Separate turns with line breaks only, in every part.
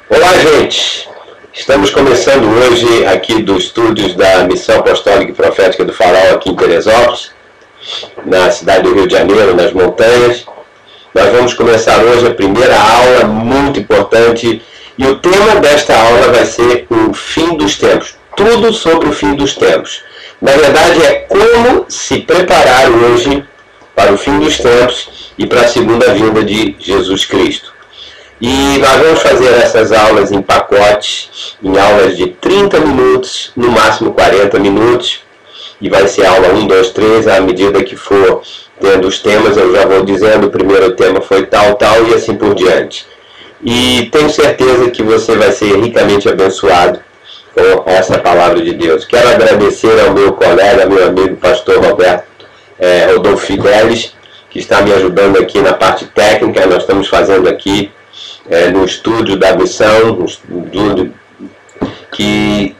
Olá, gente! Estamos começando hoje aqui dos estúdios da Missão Apostólica e Profética do Farol, aqui em Teresópolis, na cidade do Rio de Janeiro, nas montanhas. Nós vamos começar hoje a primeira aula, muito importante, e o tema desta aula vai ser o fim dos tempos. Tudo sobre o fim dos tempos. Na verdade, é como se preparar hoje para o fim dos tempos e para a segunda vinda de Jesus Cristo. E nós vamos fazer essas aulas em pacotes, em aulas de 30 minutos, no máximo 40 minutos, e vai ser aula 1, 2, 3, à medida que for tendo os temas, eu já vou dizendo, o primeiro tema foi tal, tal, e assim por diante. E tenho certeza que você vai ser ricamente abençoado com essa palavra de Deus. Quero agradecer ao meu colega, meu amigo, pastor Rodolfo Fidelis, que está me ajudando aqui na parte técnica. Nós estamos fazendo aqui no estúdio da Missão, um estúdio que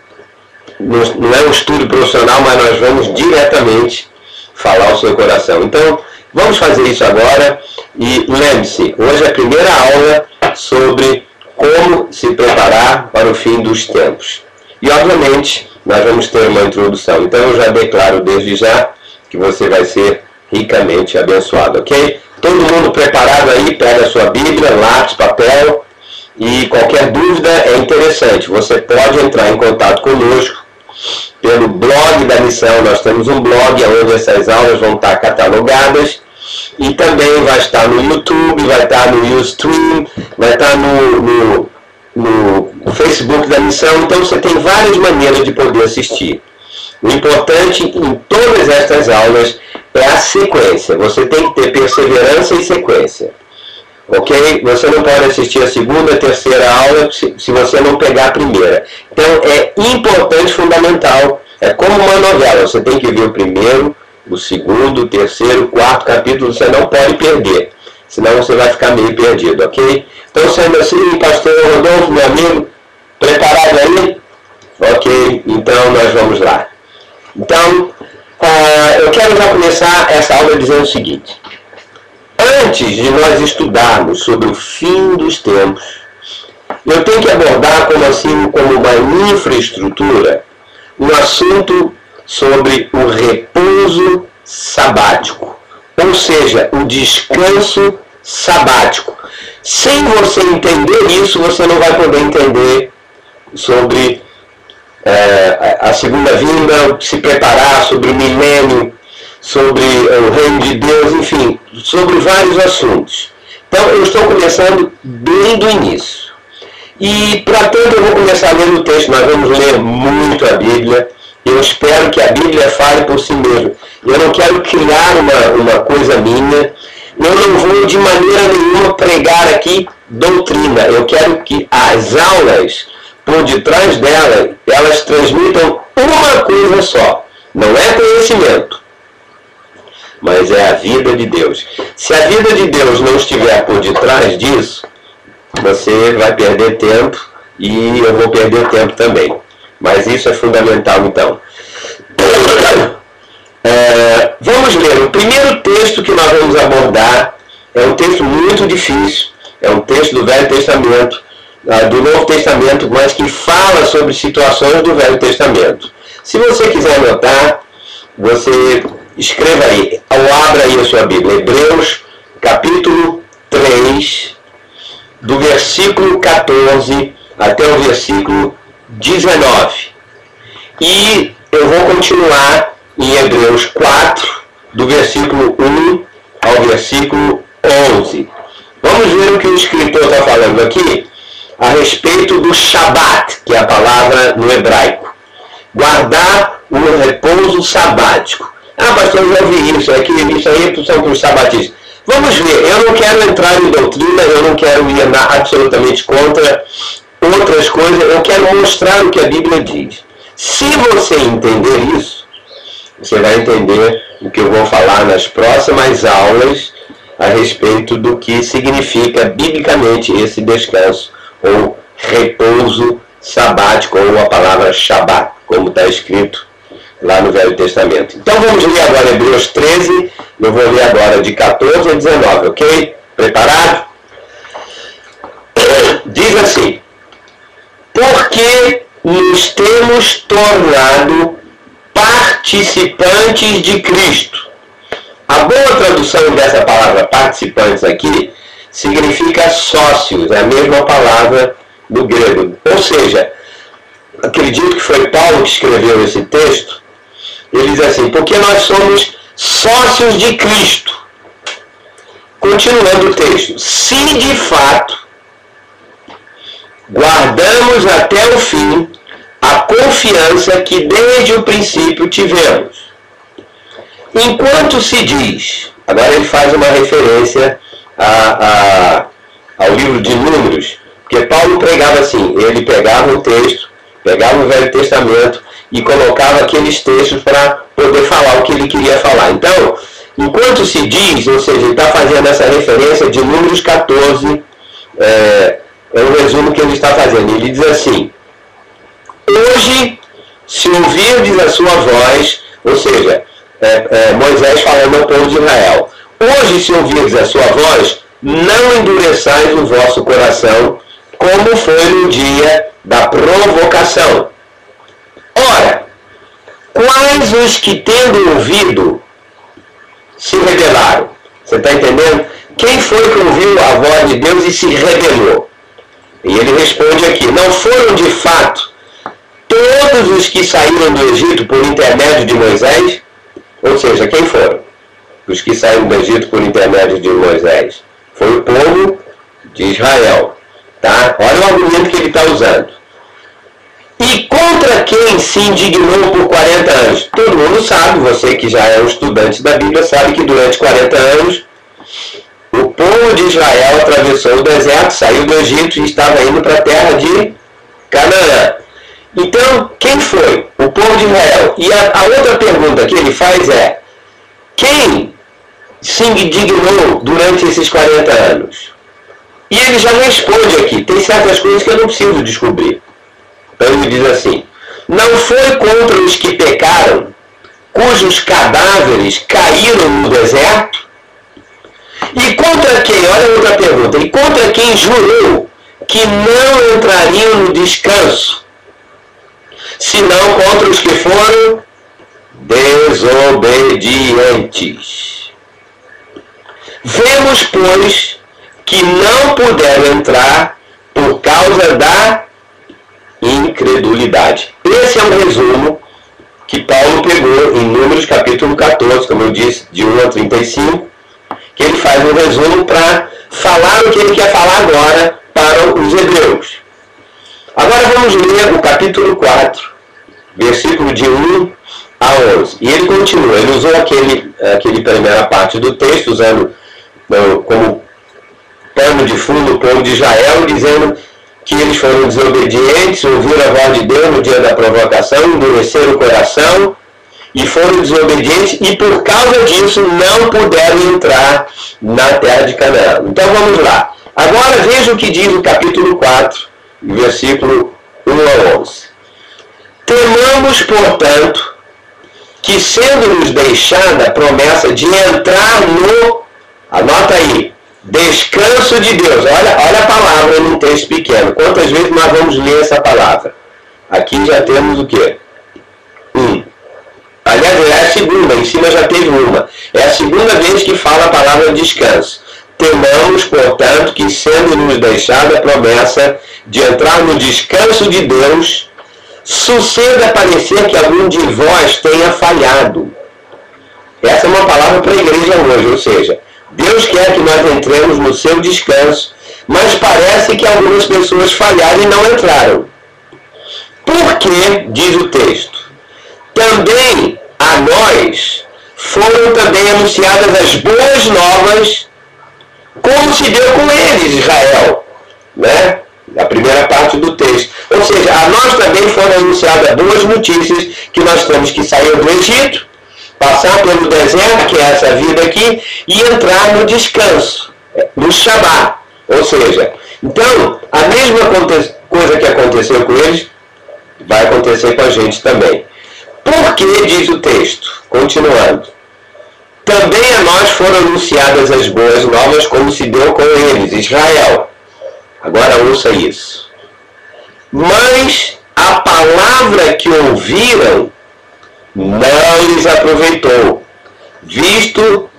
não é um estúdio profissional, mas nós vamos diretamente falar ao seu coração. Então, vamos fazer isso agora e lembre-se, hoje é a primeira aula sobre como se preparar para o fim dos tempos. E, obviamente, nós vamos ter uma introdução. Então, eu já declaro desde já que você vai ser ricamente abençoado, ok? Todo mundo preparado aí, pega a sua Bíblia, lápis, papel, e qualquer dúvida é interessante. Você pode entrar em contato conosco pelo blog da Missão. Nós temos um blog onde essas aulas vão estar catalogadas, e também vai estar no YouTube, vai estar no Ustream, vai estar no Facebook da Missão. Então você tem várias maneiras de poder assistir. O importante em todas estas aulas é a sequência. Você tem que ter perseverança e sequência. Ok? Você não pode assistir a segunda, a terceira aula se você não pegar a primeira. Então é importante, fundamental. É como uma novela. Você tem que ver o primeiro, o segundo, o terceiro, o quarto capítulo. Você não pode perder. Senão você vai ficar meio perdido. Ok? Então, sendo assim, pastor Rodolfo, meu amigo, preparado aí? Ok? Então nós vamos lá. Então, eu quero já começar essa aula dizendo o seguinte. Antes de nós estudarmos sobre o fim dos tempos, eu tenho que abordar como uma infraestrutura um assunto sobre o repouso sabático, ou seja, o descanso sabático. Sem você entender isso, você não vai poder entender sobre a segunda vinda, se preparar, sobre o milênio, sobre o reino de Deus, enfim, sobre vários assuntos. Então, eu estou começando bem do início. E, para tanto, eu vou começar lendo o texto. Nós vamos ler muito a Bíblia. Eu espero que a Bíblia fale por si mesma. Eu não quero criar uma coisa minha. Eu não vou, de maneira nenhuma, pregar aqui doutrina. Eu quero que as aulas, por detrás dela, elas transmitam uma coisa só. Não é conhecimento, mas é a vida de Deus. Se a vida de Deus não estiver por detrás disso, você vai perder tempo e eu vou perder tempo também. Mas isso é fundamental, então. Vamos ler. O primeiro texto que nós vamos abordar é um texto muito difícil. É um texto do Velho Testamento, do Novo Testamento, mas que fala sobre situações do Velho Testamento. Se você quiser anotar, você escreva aí, ou abra aí a sua Bíblia, Hebreus, capítulo 3, do versículo 14 até o versículo 19. E eu vou continuar em Hebreus 4, do versículo 1 ao versículo 11. Vamos ver o que o escritor está falando aqui a respeito do Shabat, que é a palavra no hebraico. Guardar o repouso sabático. Ah, pastor, eu já ouvi isso, isso aí são para os sabatistas. Vamos ver, eu não quero entrar em doutrina, eu não quero ir absolutamente contra outras coisas, eu quero mostrar o que a Bíblia diz. Se você entender isso, você vai entender o que eu vou falar nas próximas aulas a respeito do que significa biblicamente esse descanso, ou repouso sabático, ou a palavra Shabat, como está escrito lá no Velho Testamento. Então vamos ler agora Hebreus 13, eu vou ler agora de 14 a 19, ok? Preparado? Diz assim: tornado participantes de Cristo. A boa tradução dessa palavra participantes aqui significa sócios, é a mesma palavra do grego. Ou seja, acredito que foi Paulo que escreveu esse texto. Ele diz assim: porque nós somos sócios de Cristo. Continuando o texto: se de fato guardamos até o fim a confiança que desde o princípio tivemos. Enquanto se diz, agora ele faz uma referência ao livro de Números, porque Paulo pregava assim, ele pegava o texto, pegava o Velho Testamento e colocava aqueles textos para poder falar o que ele queria falar. Então, enquanto se diz, ou seja, ele está fazendo essa referência de Números 14, é o resumo que ele está fazendo. Ele diz assim: hoje, se ouvirdes a sua voz, ou seja, Moisés falando ao povo de Israel, hoje, se ouvirdes a sua voz, não endureçais o vosso coração, como foi no dia da provocação. Ora, quais os que, tendo ouvido, se rebelaram? Você está entendendo? Quem foi que ouviu a voz de Deus e se rebelou? E ele responde aqui: não foram de fato todos os que saíram do Egito por intermédio de Moisés? Ou seja, quem foram os que saíram do Egito por intermédio de Moisés? Foi o povo de Israel. Tá? Olha o argumento que ele está usando. E contra quem se indignou por 40 anos? Todo mundo sabe, você que já é um estudante da Bíblia, sabe que durante 40 anos o povo de Israel atravessou o deserto, saiu do Egito e estava indo para a terra de Canaã. Então, quem foi? O povo de Israel. E a outra pergunta que ele faz é: quem se indignou durante esses 40 anos? E ele já responde aqui, tem certas coisas que eu não preciso descobrir. Então ele diz assim: não foi contra os que pecaram, cujos cadáveres caíram no deserto? E contra quem, olha a outra pergunta, e contra quem jurou que não entrariam no descanso, senão contra os que foram desobedientes? Vemos, pois, que não puderam entrar por causa da incredulidade. Esse é um resumo que Paulo pegou em Números capítulo 14, como eu disse, de 1 a 35, que ele faz um resumo para falar o que ele quer falar agora para os hebreus. Agora vamos ler o capítulo 4, versículo de 1 a 11. E ele continua, ele usou aquele primeira parte do texto, usando como pano de fundo o povo de Israel, dizendo que eles foram desobedientes, ouviram a voz de Deus no dia da provocação, endureceram o coração e foram desobedientes, e por causa disso não puderam entrar na terra de Canaã. Então vamos lá. Agora veja o que diz o capítulo 4, versículo 1 a 11. Temamos, portanto, que sendo-nos deixada a promessa de entrar no, anota aí, descanso de Deus. Olha a palavra num texto pequeno. Quantas vezes nós vamos ler essa palavra? Aqui já temos o quê? Aliás, é a segunda, em cima já teve uma. É a segunda vez que fala a palavra descanso. Temamos, portanto, que sendo-nos deixada a promessa de entrar no descanso de Deus, suceda parecer que algum de vós tenha falhado. Essa é uma palavra para a igreja hoje, ou seja, Deus quer que nós entremos no seu descanso, mas parece que algumas pessoas falharam e não entraram. Por que, diz o texto, também a nós foram também anunciadas as boas novas, como se deu com eles, Israel, né? A primeira parte do texto. Ou seja, a nós também foram anunciadas boas notícias, que nós temos que sair do Egito, passar pelo deserto, que é essa vida aqui, e entrar no descanso, no Shabá. Ou seja, então, a mesma coisa que aconteceu com eles, vai acontecer com a gente também. Por que, diz o texto, continuando, também a nós foram anunciadas as boas novas, como se deu com eles, Israel. Agora ouça isso. Mas a palavra que ouviram não lhes aproveitou, visto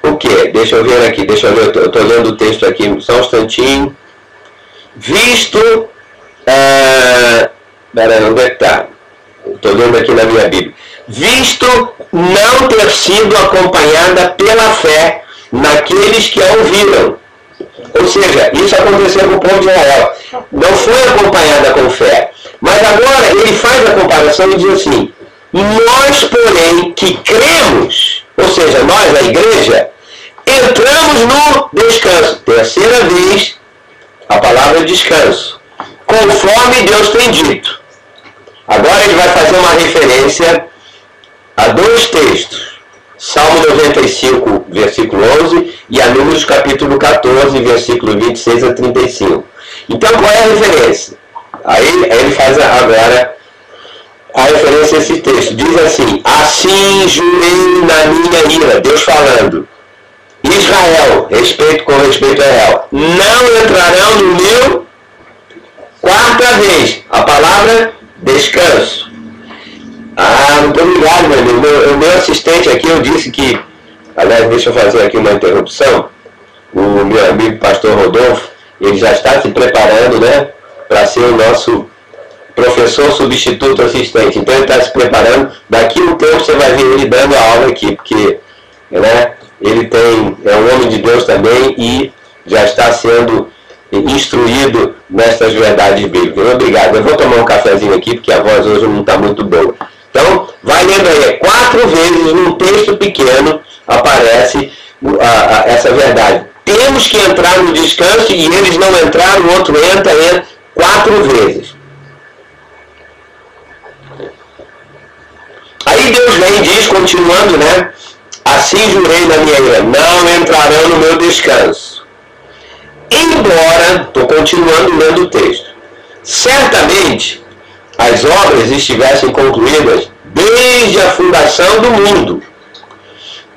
o quê? Deixa eu ver aqui, eu estou lendo o texto aqui, só um instantinho. Visto, onde é que está? Estou lendo aqui na minha Bíblia. Visto não ter sido acompanhada pela fé naqueles que a ouviram. Ou seja, isso aconteceu com o povo de Israel. Não foi acompanhada com fé. Mas agora ele faz a comparação e diz assim: nós, porém, que cremos, ou seja, nós, a igreja, entramos no descanso. Terceira vez, a palavra descanso. Conforme Deus tem dito. Agora ele vai fazer uma referência a dois textos. Salmo 95, versículo 11, e a Números capítulo 14, versículo 26 a 35. Então, qual é a referência? Aí ele faz agora a referência a esse texto. Diz assim: assim jurei na minha ira, Deus falando, Israel, com respeito a Israel, não entrarão no meu, quarta vez, a palavra descanso. Muito obrigado, meu amigo. O meu assistente aqui, eu disse que, aliás, deixa eu fazer aqui uma interrupção. O meu amigo pastor Rodolfo, ele já está se preparando, né, para ser o nosso professor substituto assistente. Então ele está se preparando. Daqui a um tempo você vai ver ele dando a aula aqui, porque, né, ele é um homem de Deus também e já está sendo instruído nestas verdades bíblicas. Obrigado. Eu vou tomar um cafezinho aqui, porque a voz hoje não está muito boa. Então, vai lendo aí. 4 vezes num texto pequeno aparece essa verdade. Temos que entrar no descanso e eles não entraram, o outro entra 4 vezes. Aí Deus vem e diz, continuando, né? Assim jurei na minha ira, não entrarão no meu descanso. Embora, estou continuando lendo o texto, certamente as obras estivessem concluídas desde a fundação do mundo.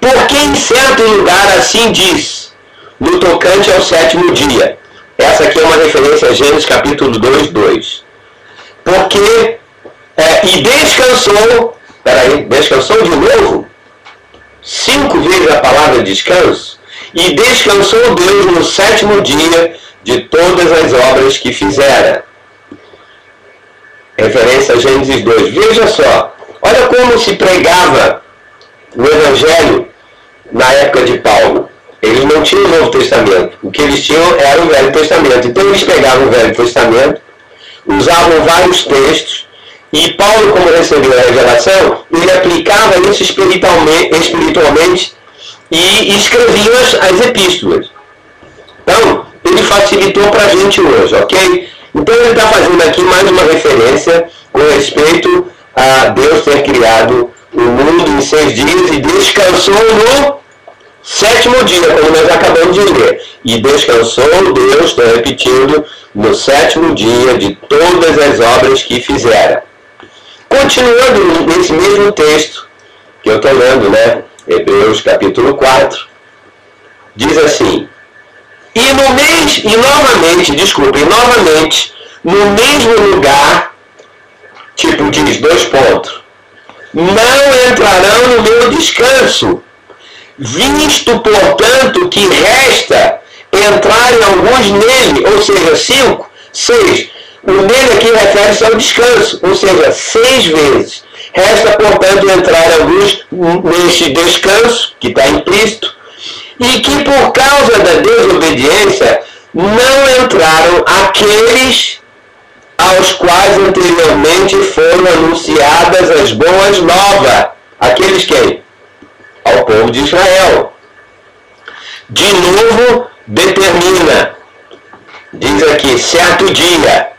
Porque em certo lugar assim diz, no tocante ao 7º dia. Essa aqui é uma referência a Gênesis capítulo 2, 2. Porque, e descansou, descansou de novo? 5 vezes a palavra descanso. E descansou Deus no 7º dia de todas as obras que fizera. Referência a Gênesis 2. Veja só, olha como se pregava o Evangelho na época de Paulo. Eles não tinham o Novo Testamento. O que eles tinham era o Velho Testamento. Então eles pegavam o Velho Testamento, usavam vários textos, e Paulo, como recebeu a revelação, ele aplicava isso espiritualmente e escrevia as epístolas. Então, ele facilitou para a gente hoje, ok? Então ele está fazendo aqui mais uma referência com respeito a Deus ter criado o mundo em 6 dias e descansou no 7º dia, como nós acabamos de ler. E descansou Deus, estou repetindo, no 7º dia de todas as obras que fizera. Continuando nesse mesmo texto que eu estou lendo, né? Hebreus capítulo 4, diz assim: novamente, no mesmo lugar, tipo diz, 2 pontos, não entrarão no meu descanso, visto, portanto, que resta entrarem alguns nele, ou seja, 5, 6. O nele aqui refere-se ao descanso, ou seja, 6 vezes. Resta, portanto, entrar alguns neste descanso, que está implícito, e que por causa da desobediência não entraram aqueles aos quais anteriormente foram anunciadas as boas novas. Aqueles quem? Ao povo de Israel. De novo, determina, diz aqui, certo dia.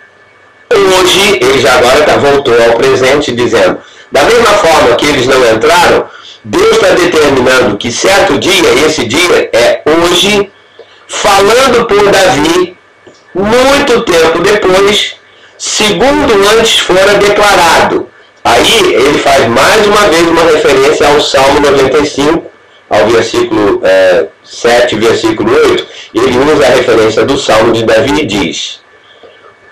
Hoje, ele já agora voltou ao presente, dizendo, da mesma forma que eles não entraram, Deus está determinando que certo dia, esse dia é hoje, falando por Davi, muito tempo depois, segundo antes fora declarado. Aí ele faz mais uma vez uma referência ao Salmo 95, ao versículo 7, versículo 8. Ele usa a referência do Salmo de Davi e diz: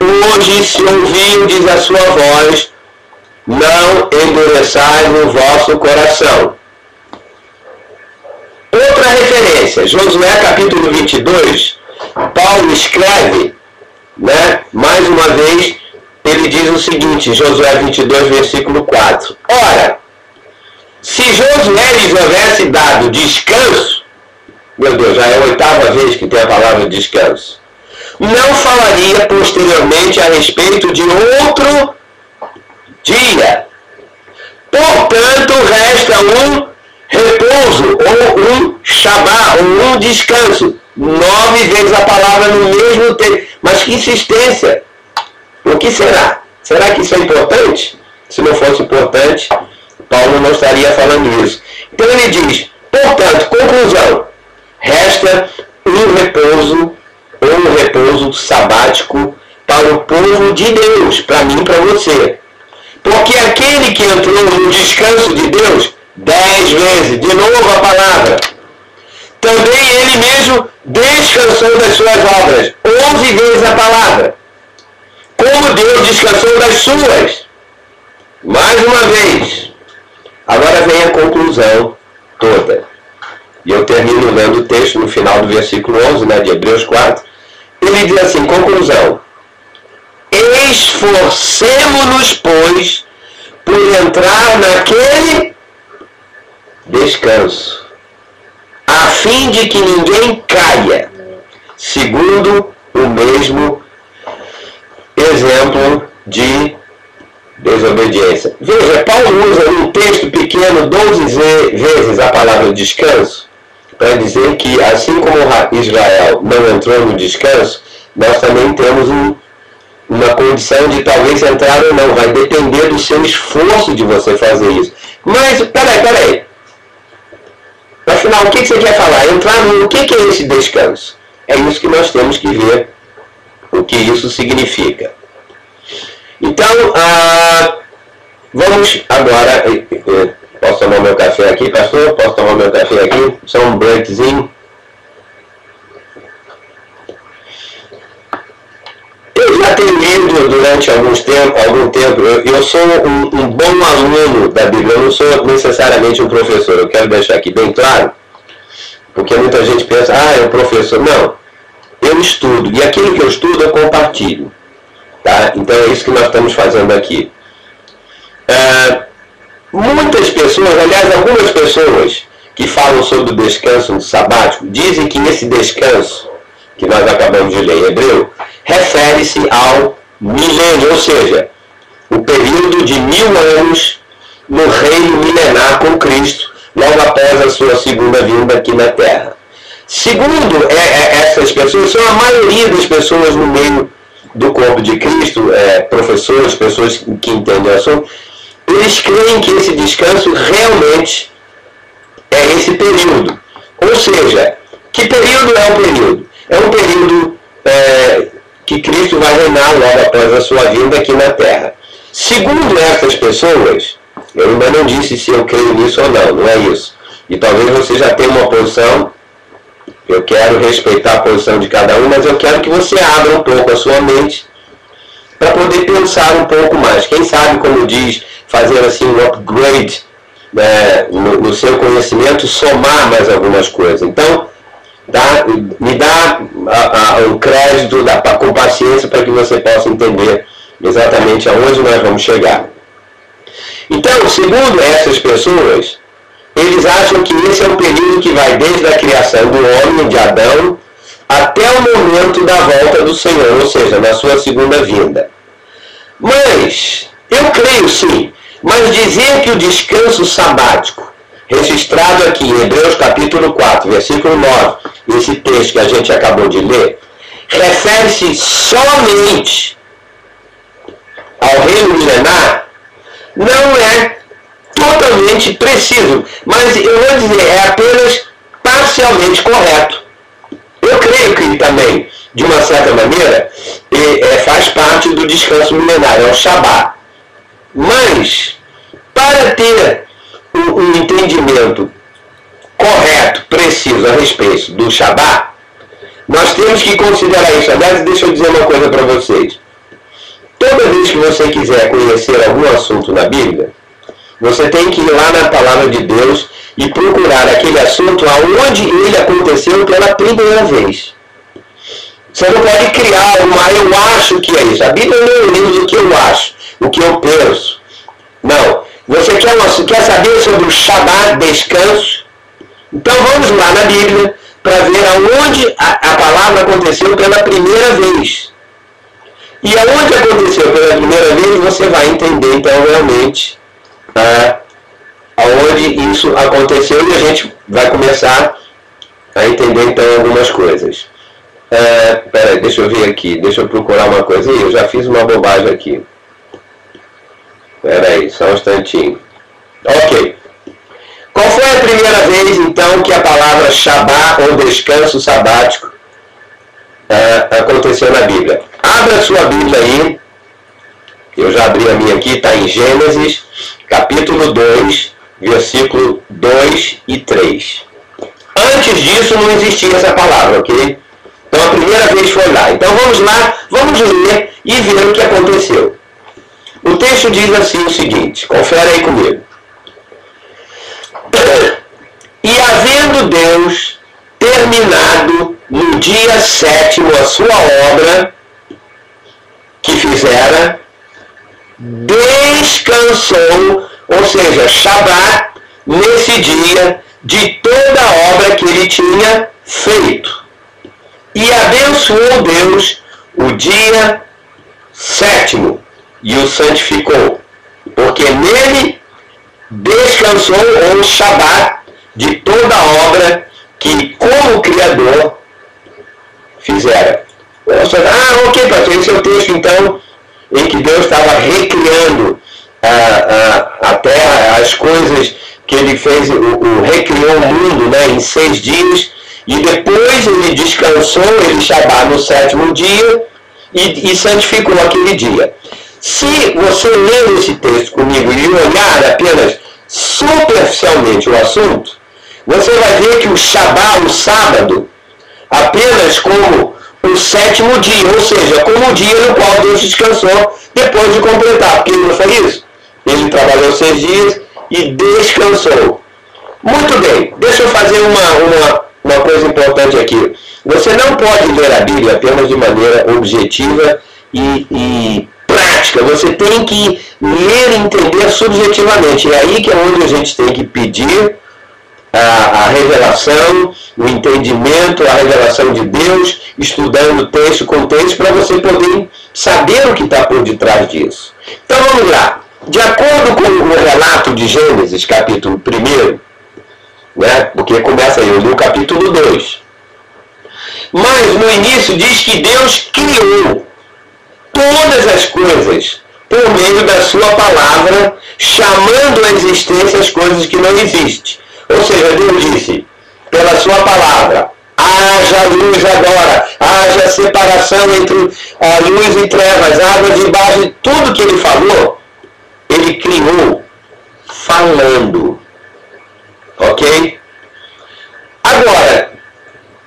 hoje se ouvirdes a sua voz, não endureçais o vosso coração. Outra referência, Josué capítulo 22, Paulo escreve, mais uma vez, ele diz o seguinte, Josué 22, versículo 4. Ora, se Josué lhes houvesse dado descanso, meu Deus, já é a 8ª vez que tem a palavra descanso, não falaria posteriormente a respeito de outro dia. Portanto, resta um repouso, ou um Shabá, ou um descanso. 9 vezes a palavra no mesmo tempo. Mas que insistência! O que será? Será que isso é importante? Se não fosse importante, Paulo não estaria falando isso. Então ele diz, portanto, conclusão, resta um repouso, ou um repouso sabático para o povo de Deus, para mim e para você. Porque aquele que entrou no descanso de Deus, 10 vezes, de novo a palavra, também ele mesmo descansou das suas obras, 11 vezes a palavra. Como Deus descansou das suas, mais uma vez. Agora vem a conclusão toda. E eu termino lendo o texto no final do versículo 11, de Hebreus 4. Ele diz assim, conclusão. Esforcemo-nos, pois, por entrar naquele descanso, a fim de que ninguém caia, segundo o mesmo exemplo de desobediência. Veja, Paulo usa num texto pequeno 12 vezes a palavra descanso, para dizer que assim como Israel não entrou no descanso, nós também temos uma condição de talvez entrar ou não. Vai depender do seu esforço de você fazer isso. Mas, peraí. Afinal, o que você quer falar? Entrar no... O que é esse descanso? É isso que nós temos que ver, o que isso significa. Então, vamos agora... Posso tomar meu café aqui, pastor? Posso tomar meu café aqui? Só um breakzinho. Eu já tenho lido durante algum tempo, eu sou um bom aluno da Bíblia, eu não sou necessariamente um professor, eu quero deixar aqui bem claro, porque muita gente pensa, é um professor. Não, eu estudo, e aquilo que eu estudo eu compartilho. Tá? Então é isso que nós estamos fazendo aqui. Muitas pessoas, aliás, algumas pessoas que falam sobre o descanso no sabático, dizem que esse descanso, que nós acabamos de ler em Hebreu, refere-se ao milênio, ou seja, o período de 1000 anos no reino milenar com Cristo, logo após a sua segunda vinda aqui na Terra. Segundo essas pessoas, são a maioria das pessoas no meio do corpo de Cristo, professores, pessoas que entendem o assunto, eles creem que esse descanso realmente é esse período. Ou seja, que período é o período? É um período que Cristo vai reinar logo após a sua vinda aqui na Terra. Segundo essas pessoas, eu ainda não disse se eu creio nisso ou não é isso. E talvez você já tenha uma posição, eu quero respeitar a posição de cada um, mas eu quero que você abra um pouco a sua mente para poder pensar um pouco mais. Quem sabe, como diz, fazer assim um upgrade no seu conhecimento, somar mais algumas coisas. Então, me dá um crédito, com paciência, para que você possa entender exatamente aonde nós vamos chegar. Então, segundo essas pessoas, eles acham que esse é um período que vai desde a criação do homem, de Adão, até o momento da volta do Senhor, ou seja, na sua segunda vinda. Mas, eu creio sim, mas dizer que o descanso sabático, registrado aqui em Hebreus capítulo 4, versículo 9, esse texto que a gente acabou de ler, refere-se somente ao reino milenar, não é totalmente preciso, mas eu vou dizer, é apenas parcialmente correto. Eu creio que também, de uma certa maneira, faz parte do descanso milenar, é o Shabá. Mas, para ter um entendimento correto, preciso a respeito do Shabá, nós temos que considerar isso. Aliás, deixa eu dizer uma coisa para vocês. toda vez que você quiser conhecer algum assunto na Bíblia, você tem que ir lá na palavra de Deus e procurar aquele assunto aonde ele aconteceu pela primeira vez. Você não pode criar eu acho que é isso. A Bíblia não é um livro do que eu acho, o que eu penso. Não. Você quer saber sobre o Shabat, descanso? Então vamos lá na Bíblia para ver aonde a palavra aconteceu pela primeira vez. E aonde aconteceu pela primeira vez, você vai entender então realmente aonde isso aconteceu e a gente vai começar a entender então algumas coisas. Peraí, deixa eu ver aqui, deixa eu procurar uma coisa. Eu já fiz uma bobagem aqui. Peraí, só um instantinho. Ok. Qual foi a primeira vez então que a palavra Shabat ou descanso sabático aconteceu na Bíblia? Abra a sua Bíblia aí. Eu já abri a minha aqui, está em Gênesis, capítulo 2, versículo 2 e 3. Antes disso não existia essa palavra, ok? Então a primeira vez foi lá. Então vamos lá, vamos ler e ver o que aconteceu. O texto diz assim o seguinte, confere aí comigo. E havendo Deus terminado no dia 7º a sua obra que fizera, descansou, ou seja, Shabat, nesse dia, de toda a obra que ele tinha feito. E abençoou Deus o dia 7º e o santificou, porque nele descansou o Shabat de toda a obra que, como Criador, fizera. Ok, pastor, esse é o texto, então, em que Deus estava recriando a terra, as coisas que ele fez, recriou o mundo, né, em 6 dias, e depois ele descansou, ele Shabat no 7º dia, e santificou aquele dia. Se você ler esse texto comigo e olhar apenas superficialmente o assunto, você vai ver que o Shabat, o sábado, apenas como o 7º dia, ou seja, como o dia no qual Deus descansou depois de completar, porque ele não foi isso. Ele trabalhou 6 dias e descansou. Muito bem, deixa eu fazer uma coisa importante aqui. Você não pode ler a Bíblia apenas de maneira objetiva e prática. Você tem que ler e entender subjetivamente. É aí que é onde a gente tem que pedir a revelação, o entendimento, a revelação de Deus, estudando texto com texto, para você poder saber o que está por detrás disso. Então vamos lá. De acordo com o relato de Gênesis, capítulo 1, né, porque começa aí no capítulo 2. Mas no início diz que Deus criou todas as coisas por meio da sua palavra, chamando à existência as coisas que não existem. Ou seja, Deus disse, pela sua palavra, haja luz agora, haja separação entre luz e trevas, águas e baixo, tudo que ele falou, ele criou falando. Ok? Agora,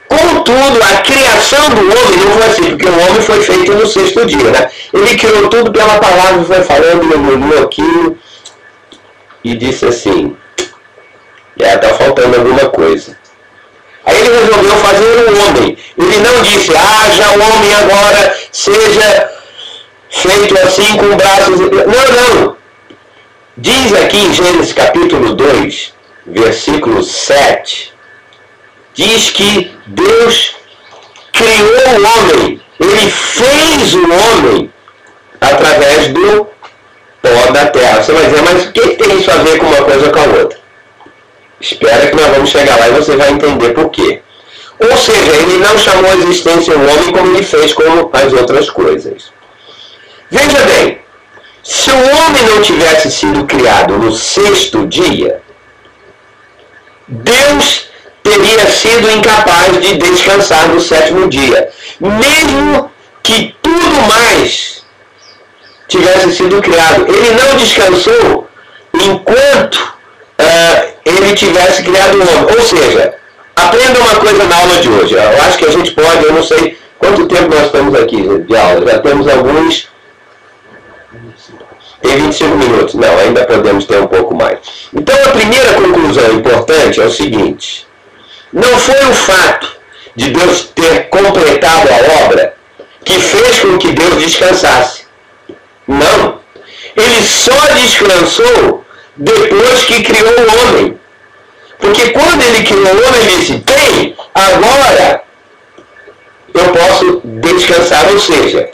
contudo, a criação do homem não foi assim, porque o homem foi feito no 6º dia, né? Ele criou tudo pela palavra, foi falando, mergulhou aquilo, e disse assim, está faltando alguma coisa. Aí ele resolveu fazer um homem. Ele não disse, haja homem agora, seja feito assim com braços... Não. Diz aqui em Gênesis capítulo 2, versículo 7, diz que Deus criou o homem. Ele fez o homem através do pó da terra. Você vai dizer, mas o que tem isso a ver com uma coisa com a outra? Espera que nós vamos chegar lá e você vai entender por quê. Ou seja, ele não chamou a existência o homem como ele fez com as outras coisas. Veja bem, se o homem não tivesse sido criado no 6º dia, Deus teria sido incapaz de descansar no 7º dia. Mesmo que tudo mais tivesse sido criado. Ele não descansou enquanto ele tivesse criado o homem. Ou seja, aprenda uma coisa na aula de hoje. Eu acho que a gente pode, eu não sei quanto tempo nós estamos aqui de aula. Já temos alguns Tem 25 minutos. Não, ainda podemos ter um pouco mais. Então a primeira conclusão importante é o seguinte: não foi o fato de Deus ter completado a obra que fez com que Deus descansasse. Não. Ele só descansou depois que criou o homem. Porque quando ele criou o homem, ele disse: tem, agora eu posso descansar. Ou seja,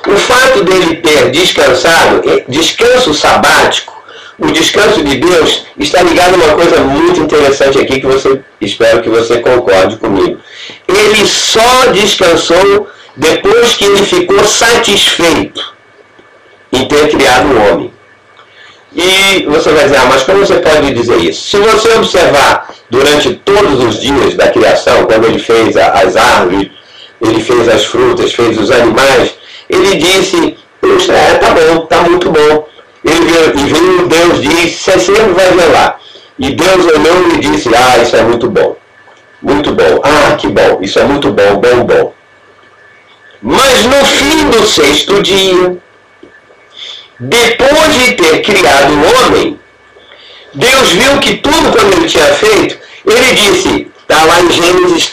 o fato dele ter descansado, descanso sabático, o descanso de Deus, está ligado a uma coisa muito interessante aqui que espero que você concorde comigo. Ele só descansou depois que ele ficou satisfeito em ter criado o homem. E você vai dizer: mas como você pode dizer isso? Se você observar durante todos os dias da criação, quando ele fez as árvores, ele fez as frutas, fez os animais, ele disse: puxa, tá bom, tá muito bom. E veio Deus disse: você sempre vai ver lá. E Deus olhou e disse: isso é muito bom. Muito bom. Que bom, isso é muito bom, bom, bom. Mas no fim do 6º dia, depois de ter criado o homem, Deus viu que tudo quando ele tinha feito, ele disse, está lá em Gênesis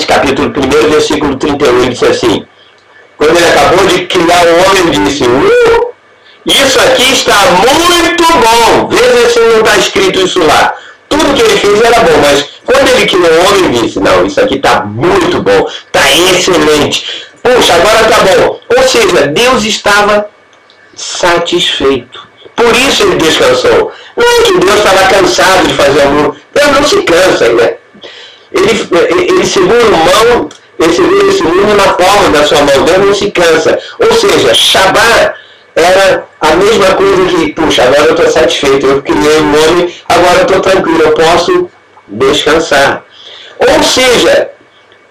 capítulo 1, versículo 31, ele disse assim: quando ele acabou de criar o homem, ele disse: isso aqui está muito bom. Veja se não está escrito isso lá. Tudo que ele fez era bom, mas quando ele criou o homem, ele disse: não, isso aqui está muito bom, está excelente. Puxa, agora está bom. Ou seja, Deus estava satisfeito. Por isso ele descansou. Não é que Deus estava cansado de fazer o mundo. Deus não se cansa, né? Ele segura esse mundo na palma da sua mão. Deus não se cansa. Ou seja, Shabá era a mesma coisa que, puxa, agora eu estou satisfeito, eu criei um homem, agora eu estou tranquilo, eu posso descansar. Ou seja,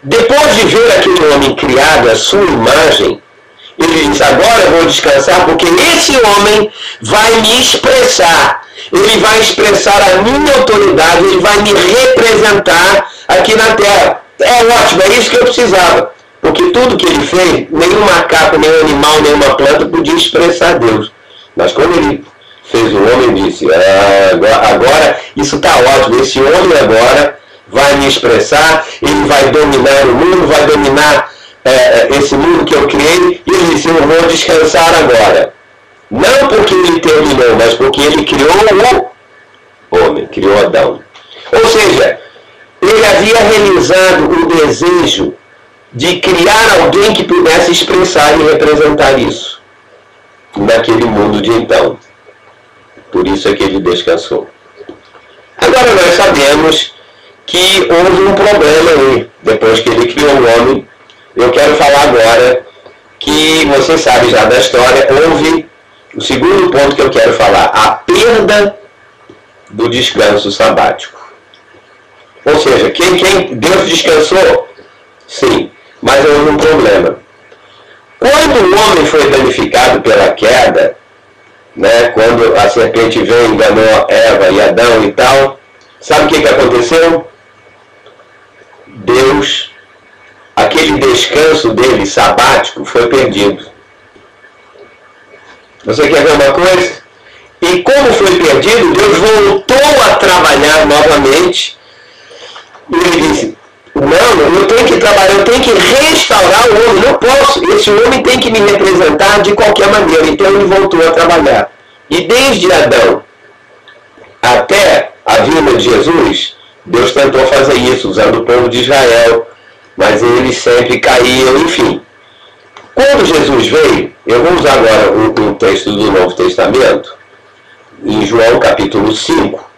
depois de ver aquele homem criado à sua imagem, ele diz: agora eu vou descansar porque esse homem vai me expressar. Ele vai expressar a minha autoridade, ele vai me representar aqui na terra. É ótimo, é isso que eu precisava. Porque tudo que ele fez, nenhum macaco, nenhum animal, nenhuma planta podia expressar Deus. Mas quando ele fez o homem, ele disse: agora isso está ótimo, esse homem agora vai me expressar, ele vai dominar o mundo, vai dominar esse mundo que eu criei. E ele disse: eu vou descansar agora. Não porque ele terminou, mas porque ele criou o homem, criou Adão. Ou seja, ele havia realizado o desejo de criar alguém que pudesse expressar e representar isso naquele mundo de então. Por isso é que ele descansou. Agora nós sabemos que houve um problema aí, depois que ele criou o homem. Eu quero falar agora que você sabe já da história, houve o segundo ponto que eu quero falar: a perda do descanso sabático. Ou seja, Deus descansou? Sim, mas houve um problema. Quando o homem foi danificado pela queda, né, quando a serpente veio, enganou Eva e Adão e tal, sabe o que aconteceu? Deus, aquele descanso dele sabático foi perdido. Você quer ver uma coisa? E como foi perdido, Deus voltou a trabalhar novamente. E ele disse: não, eu tenho que trabalhar, eu tenho que restaurar o homem, não posso, esse homem tem que me representar de qualquer maneira. Então ele voltou a trabalhar. E desde Adão até a vinda de Jesus, Deus tentou fazer isso, usando o povo de Israel, mas eles sempre caíam, enfim. Quando Jesus veio, eu vou usar agora um texto do Novo Testamento, em João capítulo 5,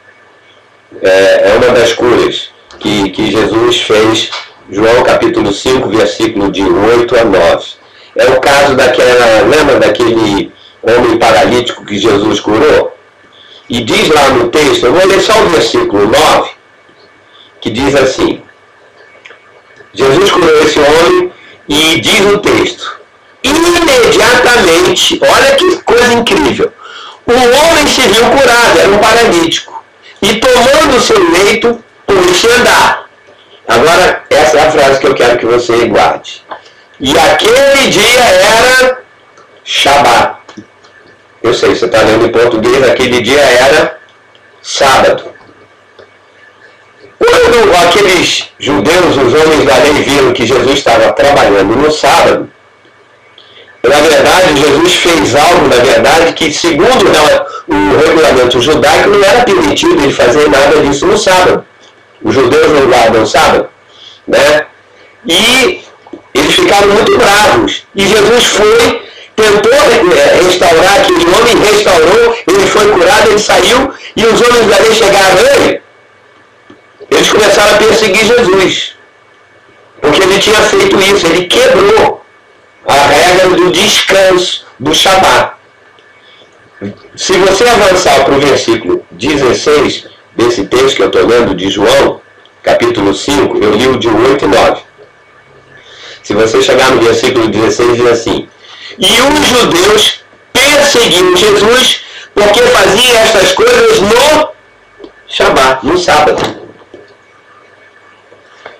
é uma das curas que Jesus fez, João capítulo 5, versículo de 8 a 9. É o caso lembra daquele homem paralítico que Jesus curou? E diz lá no texto, eu vou ler só o versículo 9, que diz assim: Jesus curou esse homem e diz o texto: imediatamente, olha que coisa incrível, o homem se viu curado, era um paralítico, e tomando o seu leito, pôs-se a andar. Agora, essa é a frase que eu quero que você guarde. E aquele dia era Shabá. Eu sei, você está lendo em português, aquele dia era sábado. Quando aqueles judeus, os homens da lei, viram que Jesus estava trabalhando no sábado, na verdade, Jesus fez algo, na verdade, que segundo o regulamento judaico não era permitido ele fazer nada disso no sábado. Os judeus não guardam o sábado, né? E eles ficaram muito bravos. E Jesus foi, tentou restaurar aquele homem, restaurou, ele foi curado, ele saiu, e os homens da lei chegaram a ele. Eles começaram a perseguir Jesus, porque ele tinha feito isso, ele quebrou a regra do descanso, do Shabat. Se você avançar para o versículo 16 desse texto que eu estou lendo de João, capítulo 5, eu li o de 8 e 9. Se você chegar no versículo 16, diz assim: e os judeus perseguiam Jesus porque fazia estas coisas no Shabat, no sábado.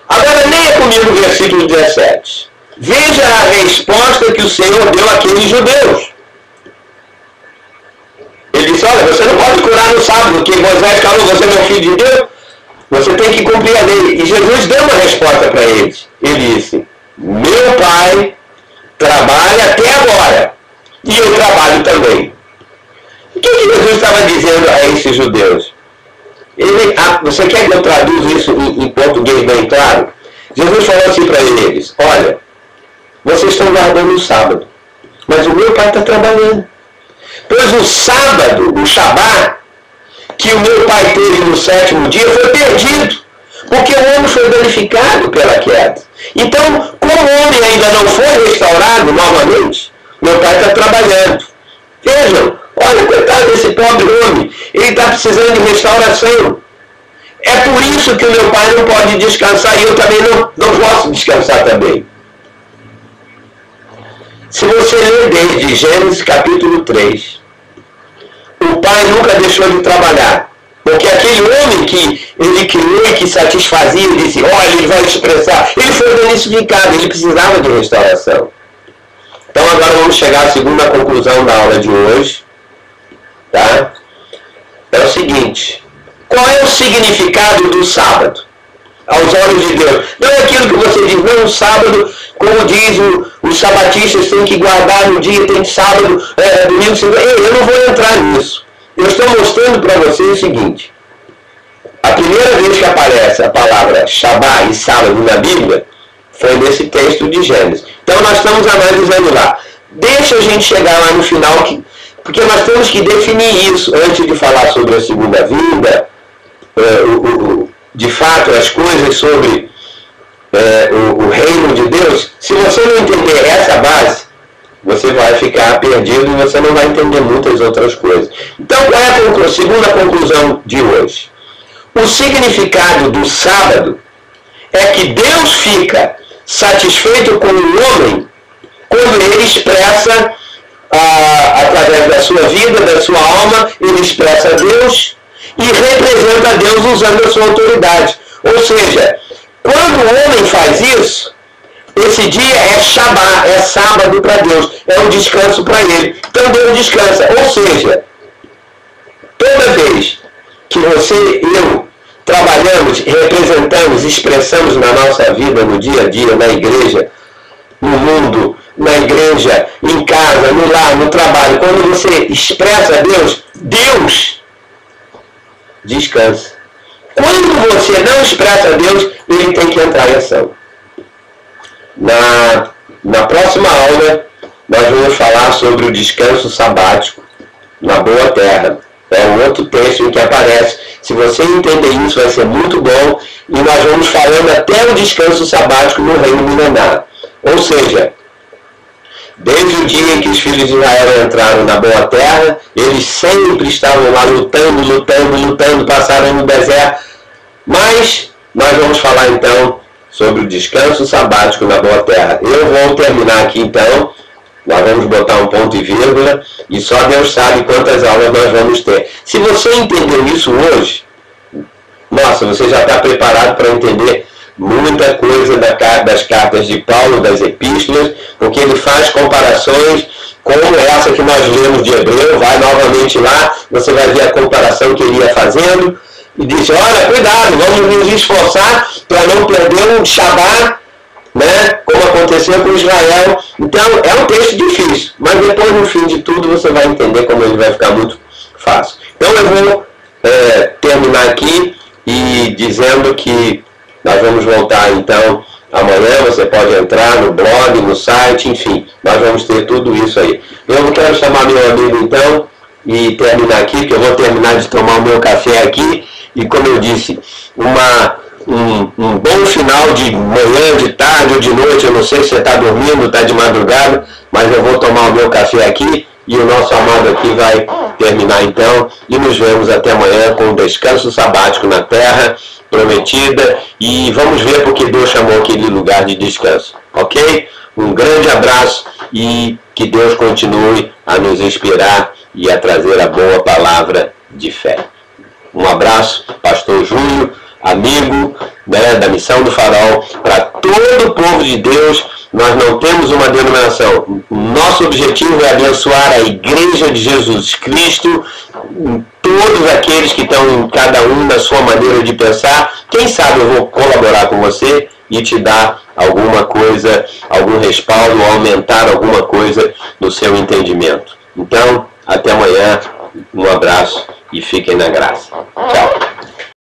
Agora leia comigo o versículo 17. Veja a resposta que o Senhor deu àqueles judeus. Ele disse: olha, você não pode curar no sábado, porque Moisés falou, você não é filho de Deus, você tem que cumprir a lei. E Jesus deu uma resposta para eles. Ele disse: meu Pai trabalha até agora, e eu trabalho também. O que Jesus estava dizendo a esses judeus? Você quer que eu traduza isso em português bem claro? Jesus falou assim para eles: olha, vocês estão guardando o sábado, mas o meu Pai está trabalhando. Pois o sábado, o Shabat, que o meu Pai teve no 7º dia, foi perdido, porque o homem foi danificado pela queda. Então, como o homem ainda não foi restaurado novamente, meu Pai está trabalhando. Vejam, olha, coitado desse pobre homem, ele está precisando de restauração. É por isso que o meu Pai não pode descansar, e eu também não posso descansar também. Se você ler desde Gênesis capítulo 3, o Pai nunca deixou de trabalhar. Porque aquele homem que ele criou e que satisfazia, ele disse: olha, ele vai expressar, ele foi danificado, ele precisava de restauração. Então agora vamos chegar à segunda conclusão da aula de hoje. Tá? É o seguinte: qual é o significado do sábado aos olhos de Deus? Não é aquilo que você diz, não, o sábado, como diz os sabatistas, tem que guardar no dia, tem sábado, domingo, segunda. Eu não vou entrar nisso. Eu estou mostrando para vocês o seguinte: a primeira vez que aparece a palavra Shabat e sábado na Bíblia foi nesse texto de Gênesis. Então nós estamos analisando lá. Deixa a gente chegar lá no final, porque nós temos que definir isso antes de falar sobre a segunda vinda, de fato, as coisas sobre o reino de Deus. Se você não entender essa base, você vai ficar perdido e você não vai entender muitas outras coisas. Então, qual é a segunda conclusão de hoje? O significado do sábado é que Deus fica satisfeito com o homem quando ele expressa, através da sua vida, da sua alma, ele expressa a Deus e representa a Deus usando a sua autoridade. Ou seja, quando o homem faz isso, esse dia é Shabat, é sábado para Deus, é um descanso para ele. Então Deus descansa. Ou seja, toda vez que você e eu trabalhamos, representamos, expressamos na nossa vida, no dia a dia, na igreja, no mundo, na igreja, em casa, no lar, no trabalho, quando você expressa a Deus, Deus descansa. Quando você não expressa a Deus, ele tem que entrar em ação. Na próxima aula, nós vamos falar sobre o descanso sabático na boa terra. É um outro texto em que aparece. Se você entender isso, vai ser muito bom. E nós vamos falando até o descanso sabático no reino milenar. Ou seja, desde o dia em que os filhos de Israel entraram na boa terra, eles sempre estavam lá lutando, passaram no deserto. Mas nós vamos falar então sobre o descanso sabático na boa terra. Eu vou terminar aqui então, nós vamos botar um ponto e vírgula, e só Deus sabe quantas aulas nós vamos ter. Se você entendeu isso hoje, nossa, você já está preparado para entender muita coisa das cartas de Paulo, das epístolas, porque ele faz comparações como essa essa que nós lemos de Hebreu, vai novamente lá, você vai ver a comparação que ele ia fazendo, e diz, olha, cuidado, vamos nos esforçar para não perder um Shabat, né, como aconteceu com Israel. Então, é um texto difícil, mas depois, no fim de tudo, você vai entender como ele vai ficar muito fácil. Então, eu vou terminar aqui e dizendo que nós vamos voltar, então, amanhã. Você pode entrar no blog, no site, enfim, nós vamos ter tudo isso aí. Eu quero chamar meu amigo, então, e terminar aqui, que eu vou terminar de tomar o meu café aqui, e como eu disse, um bom final de manhã, de tarde ou de noite. Eu não sei se você está dormindo, está de madrugada, mas eu vou tomar o meu café aqui e o nosso amado aqui vai terminar então, e nos vemos até amanhã com um descanso sabático na terra prometida, e vamos ver porque Deus chamou aquele lugar de descanso, ok? Um grande abraço e que Deus continue a nos inspirar e a trazer a boa palavra de fé. Um abraço, Pastor Júlio, amigo, né, da Missão do Farol, para todo o povo de Deus. Nós não temos uma denominação. Nosso objetivo é abençoar a Igreja de Jesus Cristo, todos aqueles que estão, cada um na sua maneira de pensar. Quem sabe eu vou colaborar com você e te dar alguma coisa, algum respaldo, ou aumentar alguma coisa no seu entendimento. Então, até amanhã, um abraço e fiquem na graça. Tchau.